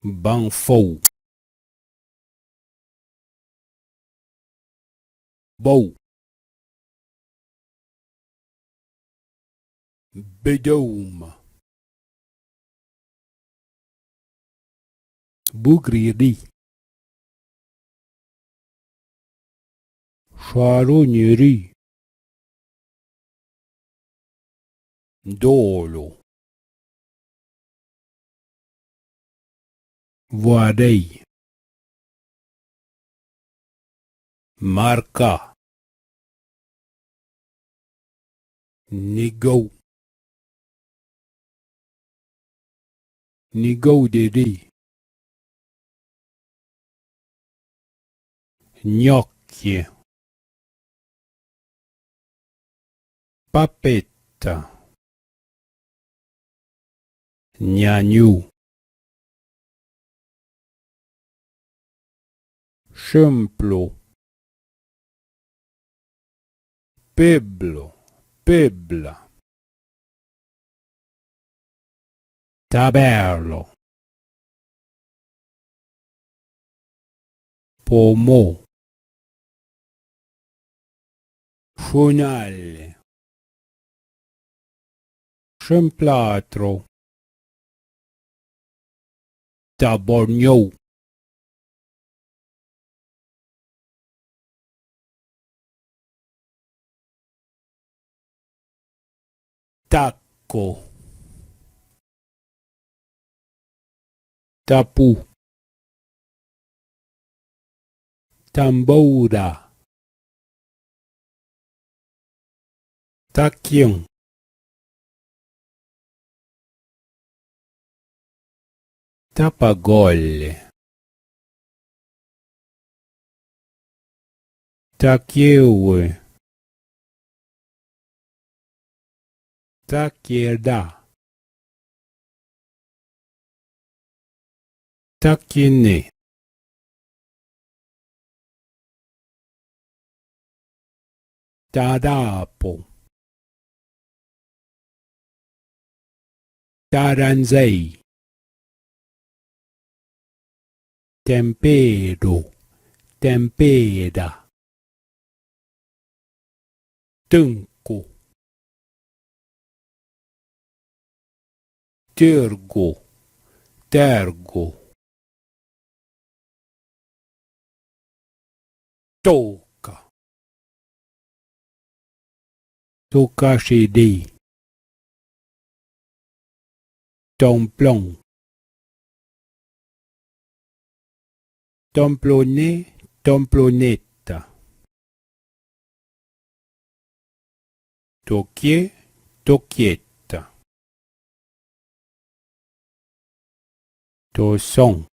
Banfou. Bou. Bedome. Bougridi. Charogneri. Dolo. Voadei. Marca. Nigo. Nigo dedi. Gnocchi. Papetta. Gnagnou. Sciemplo. Peblo. Pebla. Taberlo. Pomo. Fonale. Scemplatro. Tabognou. Tacco. Tapu. Tamboura. Tachyon. Tapagolle. Tachieue. Tachieda. Tacchiene. Tadapo. Taranzei. Tempero. Tempera. Tunco. Tergo. Tergo. Toca. Tocachedi. Templon. Templonné. Templonetta. Tocchier. Tocchietta. Tosson.